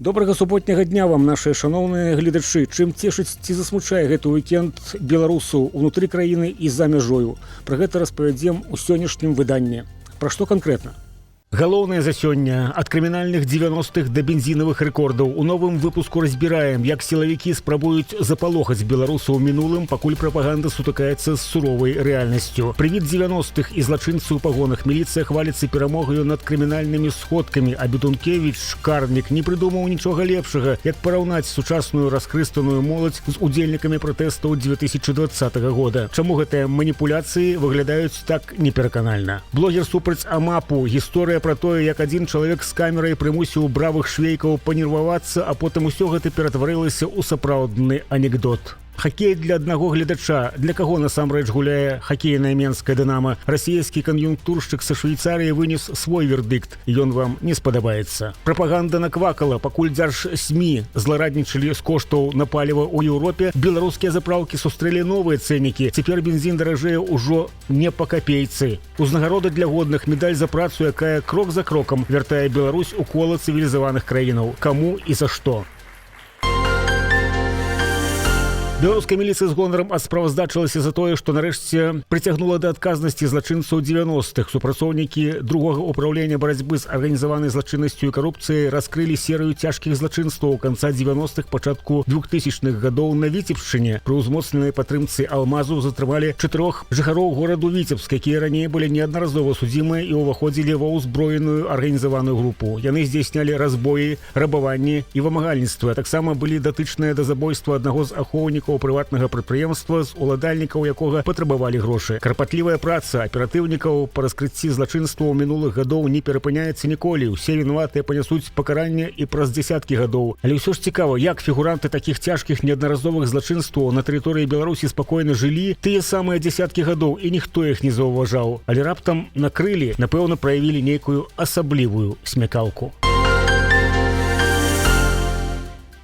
Добрага суботняга дня вам, нашыя шаноўныя гледачы. Чым цешыць ці засмучае гэты уікенд беларусаў унутры краіны і за мяжою? Пра гэта распавядзем у сённяшнім выданні. Пра што канкрэтна? Галоўнае за сёння. Ад крымінальных 90-х да бензінавых рэкордаў. У новым выпуску разбіраем, як сілавікі спрабуюць запалохаць беларусаў у мінулым, пакуль прапаганда сутыкаецца з суровай рэальнасцю. Прывід 90-х і злачынцы ў пагонах. Міліцыя хваліцца перамогаю над крымінальнымі сходкамі, а Бедункевіч, Карнік, не прыдумаў нічога лепшага, як параўнаць сучасную раскрыстаную моладзь з удзельнікамі пратэстаў 2020 года. Чаму гэтыя маніпуляцыі выглядаюць так непераканальна? Блогер супраць АМАПу. Гісторыя пра тое, як адзін чалавек з камерай прымусіў бравых швейкаў панервавацца, а потым усё гэта ператварылася ў сапраўдны анекдот. Хакей для аднаго гледача. Для каго насамрэч гуляе хакейная менская «Дынамо»? Расійскі кан'юнктуршчык са Швейцарыі вынес свой вердыкт. Ён вам не спадабаецца. Прапаганда наквакала. Пакуль дзярж-СМІ злараднічалі з коштаў на паліва ў Еўропе, беларускія запраўкі сустрэлі новыя цэнікі. Цяпер бензін даражэе ўжо не па капейцы. Узнагарода для годных, медаль за працу, якая крок за крокам вяртае Беларусь у кола цывілізаваных краінаў. Каму і за што? Беларуская міліцыя з гонарам асправаздачылася за тое, што нарэшце прыцягнула да адказнасці злачынцаў 90-х. Супрацоўнікі другога ўпраўлення барацьбы з арганізаванай злачыннасцю і карупцыяй раскрылі серыю цяжкіх злачынстваў канца 90-х, пачатку 2000-х гадоў на Віцебшчыне. Пры ўзмоцненай падтрымцы Алмазу затрымалі 4 жыхароў гораду Віцебск, якія раней былі неаднаразова судзімыя і ўваходзілі ва ўзброеную арганізаваную групу. Яны здзяйснялі разбоі, рабаванні і вымагальніцтва. Таксама былі датычныя да забойства аднаго з ахоўнікаў прыватнага прадпрыемства, з уладальнікаў якога патрабавалі грошы. Карпатлівая праца аператыўнікаў па раскрыцці злачынстваў мінулых гадоў не перапыняецца ніколі. Усе вінаватыя панясуць пакаранне і праз дзесяткі гадоў. Але ўсё ж цікава, як фігуранты такіх цяжкіх неаднаразовых злачынстваў на тэрыторыі Беларусі спакойна жылі тыя самыя дзесяткі гадоў, і ніхто іх не заўважаў. Але раптам накрылі, напэўна, праявілі нейкую асаблівую смякалку.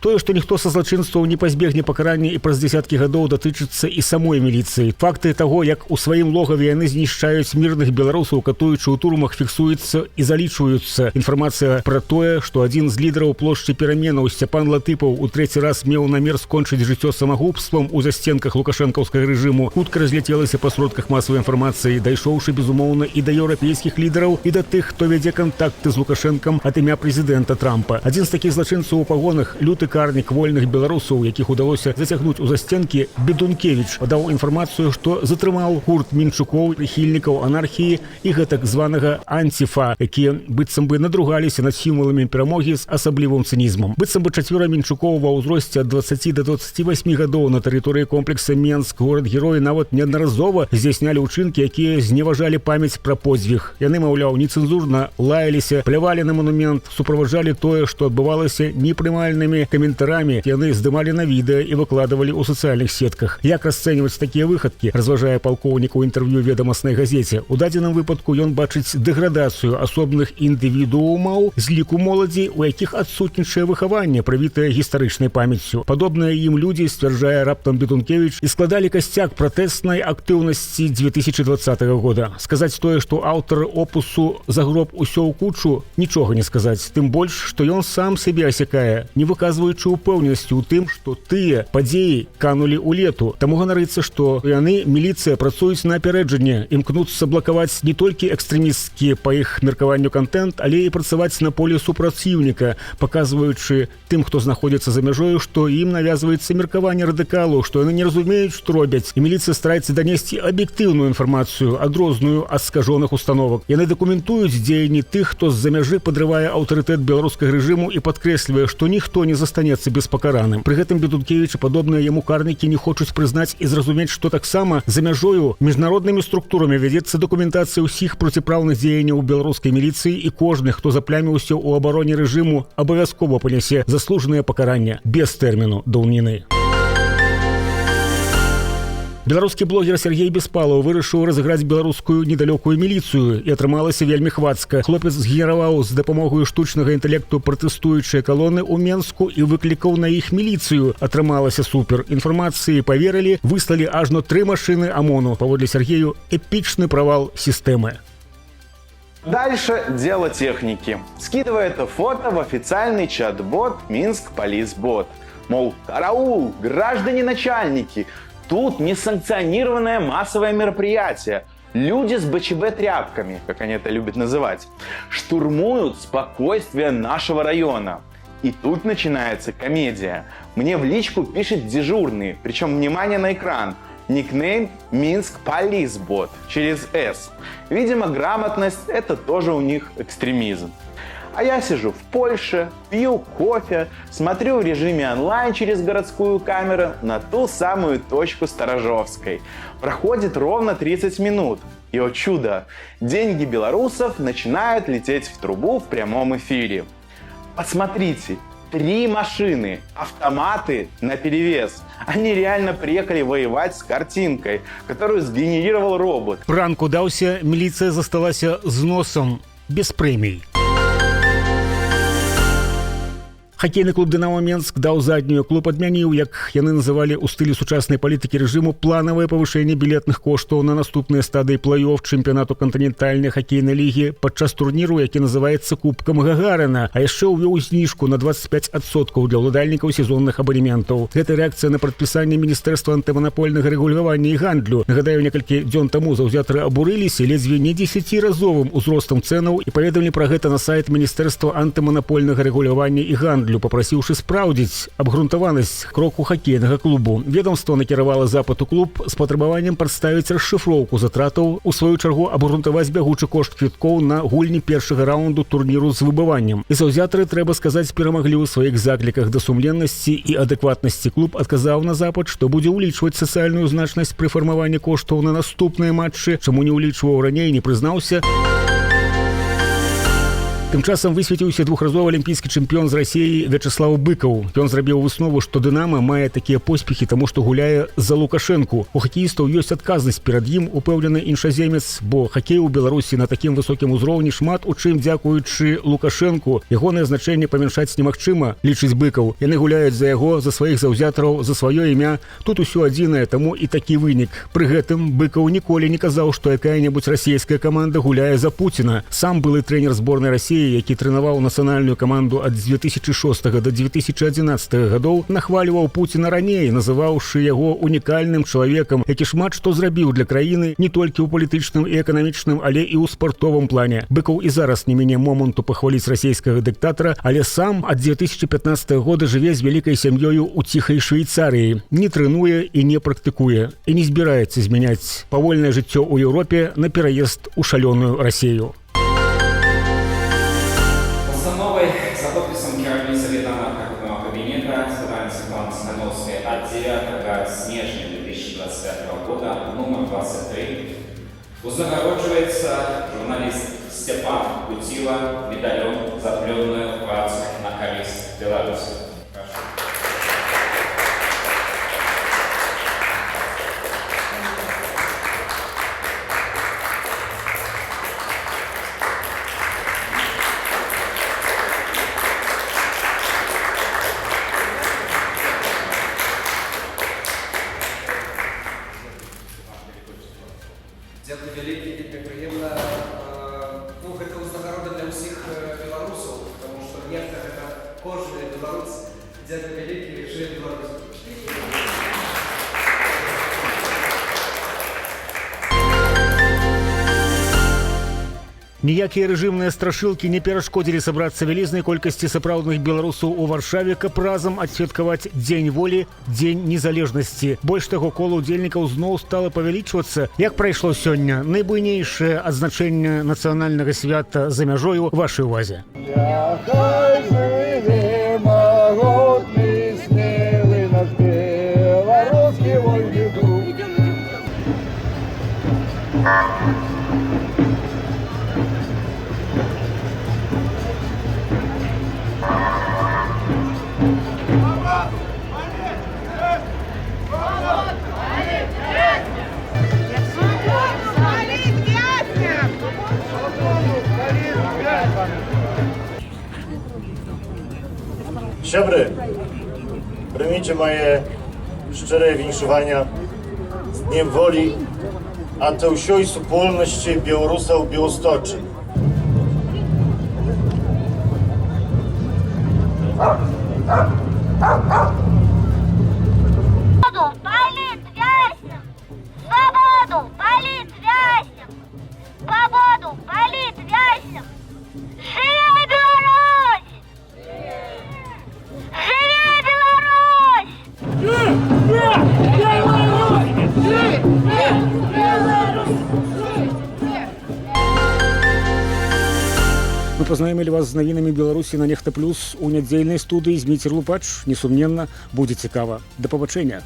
Тое, што ніхто са злачынстваў не пазбегне пакарання і праз дзесяткі гадоў, датычыцца і самой міліцыі. Факты таго, як у сваім логаве яны знішчаюць мірных беларусаў, катуючы ў турмах, фіксуецца і залічваюцца. Інфармацыя пра тое, што адзін з лідараў плошчы пераменаў Сцяпан Латыпаў у трэці раз меў намер скончыць жыццё самагубствам у засценках лукашэнкаўскага рэжыму, хутка разляцелася па сродках масавай інфармацыі, дайшоўшы, безумоўна, і да еўрапейскіх лідараў, і да тых, хто вядзе кантакты з Лукашэнкам ад імя прэзідэнта Трампа. Адзін з такіх злачынцаў у пагонах, люты Карнік вольных беларусаў, якіх удалося зацягнуць у засценкі, Бедункевіч падаў інфармацыю, што затрымаў гурт мінчукоў, прыхільнікаў анархіі і гэтак званага антифа, якія быццам бы надругаліся над сімваламі перамогі з асаблівым цынізмам. Быццам бы 4 мінчукоў ва ўзросце ад 20 да 28 гадоў на тэрыторыі комплекса Менск, горад-герой, нават неаднаразова здзяйснялі ўчынкі, якія зневажалі памяць пра подзвіг. Яны, маўляў, нецэнзурна лаяліся, плявалі на манумент, суправаджалі тое, што адбывалася непрымальнымі каментарамі. Яны здымалі на відэа і выкладывалі ў сацыяльных сетках. Як расцэньваць такія выхадкі, разважае палкоўнік у інтэрв'ю ведамаснай газеце. У дадзеным выпадку ён бачыць дэградацыю асобных індывідуумаў з ліку моладзі, у якіх адсутнічае выхаванне, прывітае гістарычнай памяццю. Падобныя ім людзі, сцвярджае раптам Бедункевіч, і складалі касцяк пратэснай актыўнасці 2020 года. Сказаць тое, што аўтар опусу загроб усё ў кучу, нічога не сказаць. Тым больш, што ён сам сябе асякае, не выказваючы упэўненасці ў тым, што тыя падзеі канулі ў лету. Таму ганарыцца, што яны, міліцыя, працуюць на апярэджанне, імкнуцца блакаваць не толькі экстрэмісцкі па іх меркаванню кантэнт, але і працаваць на поле супраціўніка, паказваючы тым, хто знаходзіцца за мяжою, што ім навязваецца меркаванне радыкалаў, што яны не разумеюць, што робяць. І міліцыя стараецца данесці аб'ектыўную інфармацыю, адрозную ад скажоных установак. Яны дакументуюць дзеянні тых, хто з-за мяжы падрывае аўтарытэт беларускага рэжыму і падкрэслівае, што ніхто не застанецца беспакараным. Пры гэтым Бедункевіч і падобныя яму карнікі не хочуць прызнаць і зразумець, што таксама за мяжою міжнароднымі структурамі вядзецца дакументацыя ўсіх проціпраўных дзеянняў беларускай міліцыі, і кожны, хто запляміўся ў абароне рэжыму, абавязкова панясе заслужанае пакаранне без тэрміну даўніны. Беларускі блогер Сергей Беспалаў вырашыў разыграць беларускую недалёкую міліцыю, і атрымалася вельмі хвацка. Хлопец згенераваў з дапамогаю штучнага інтэлекту пратэстуючыя калоны ў Менску і выклікаў на іх міліцыю. Атрымалася супер. Інфармацыі паверылі, выслалі ажно 3 машыны ОМОНу. Паводле Сергею, эпічны правал сістэмы. Дальше дело техники. Скидывай это фото в официальный чат-бот Минск Полисбот. Мол, караул, граждане начальники, тут несанкционированное массовое мероприятие. Люди с БЧБ-тряпками, как они это любят называть, штурмуют спокойствие нашего района. И тут начинается комедия. Мне в личку пишет дежурный, причем внимание на экран. Никнейм Минск Полисбот через «С». Видимо, грамотность – это тоже у них экстремизм. А я сижу в Польше, пью кофе, смотрю в режиме онлайн через городскую камеру на ту самую точку Сторожевской. Проходит ровно 30 минут. И, о чудо, деньги белорусов начинают лететь в трубу в прямом эфире. Посмотрите, 3 машины, автоматы наперевес. Они реально приехали воевать с картинкой, которую сгенерировал робот. Пранк удаўся, міліцыя засталася з носом без прэмій. Хоккейны клуб «Динамо Минск» даў заднюю. Клуб адмяніў, як яны называлі ў стылі сучаснай палітыкі рэжыму, планавае павышэнне білетных коштаў на наступныя стадыі плэй-офф чэмпіянату кантынентальнай хакейнай лігі падчас турніру, які называецца Кубкам Гагарына, а яшчэ ўвёў зніжку на 25% для ўладальнікаў сезонных абанементаў. Гэта рэакцыя на прадпісанне Міністэрства антыманапольнага рэгулявання і гандлю. Нагадаю, некалькі дзён таму заўзятары абурыліся ледзьве не 10-разовым узростам цэнаў і паведамілі пра гэта на сайт Міністэрства антыманапольнага рэгулявання і гандлю, папрасіўшы спраўдзіць абгрунтаванасць кроку хакейнага клубу. Ведомство накіравала запыт у клуб з патрабаваннем прадставіць расшыфроўку затратаў, у сваю чаргу абгрунтаваць бягучы кошт квіткоў на гульні першага раунду турніру з выбываннем. І заўзятары, трэба сказаць, перамаглі ў сваіх закліках да сумленнасці і адэкватнасці. Клуб адказаў на запыт, што будзе ўлічваць сацыяльную значнасць пры фармаванні коштаў на наступныя матчы, чаму не ўлічваў раней, не прызнаўся. Тым часам высветіўся двухразовы алімпійскі чэмпіён з Расіі Вячеслав Быкаў. Ён зрабіў выснову, што «Дынамо» мае такія поспехі, таму што гуляе за Лукашэнку. У хакеістаў ёсць адказнасць перад ім, упэўнены іншаземец, бо хакей у Беларусі на такім высокім узроўні шмат у чым дзякуючы Лукашэнку. Ягонае значэнне памяншаць немагчыма, лічыць Быкаў. Яны гуляюць за яго, за сваіх заўзятараў, за сваё імя. Тут усё адзінае, таму і такі вынік. Пры гэтым Быкаў ніколі не казаў, што якая-небудзь расійская каманда гуляе за Пуціна. Сам былы трэнер зборнай Расіі, які трэнаваў нацыянальную каманду ад 2006 до 2011 гадоў, нахваліваў Пуціна раней, называўшы яго унікальным чалавекам, які шмат што зрабіў для краіны не толькі ў палітычным і эканамічным, але і ў спартовым плане. Быкаў і зараз не мяне моманту пахваліць расійскага дыктатара, але сам ад 2015 года жыве з вялікай сям'ёю ў ціхай Швейцарыі, не трэнуе і не практыкуе, і не збіраецца змяняць павольнае жыццё ў Еўропе на пераезд у шалёную Расію. За подписом керівництва відомого кабінета Світлани Світлани Сахановської от 9 снежня 2025 года номер 23 узагороджується журналіст Степан Кутіла медалем за плідну працю на користь Білорусі. Дзякуй вялікі, вельмі прыемна. Гэта ўзнагарода для ўсіх беларусаў, таму што нехта гэта кожны беларус. Дзякуй вялікі, жыве Беларусь. Ніякія рэжымныя страшылкі не перашкодзілі сабрацца вялізнай колькасці сапраўдных беларусаў у Варшаве, каб разам адсвяткаваць Дзень волі, Дзень незалежнасці. Больш таго, кола ўдзельнікаў зноў стала павялічвацца. Як прайшло сёння найбуйнейшае адзначэнне нацыянальнага свята за мяжою вашай увазе. Няхай жыве магутны смелы наш беларускі вольны дух. Сябры, прыміце мае шчырыя віншавання з Днем волі ад усёй супольнасці беларусаў Беласточы. Свободу политвязям! Свободу политвязям! Свободу политвязям! Живе Беларусь! Живе Беларусь! Мы познаёмілі вас з навінамі Беларусі на Нехта Плюс у нядзельнай студыі Зміцер Лупач. Несумненна, будзе цікава. Да пабачэння.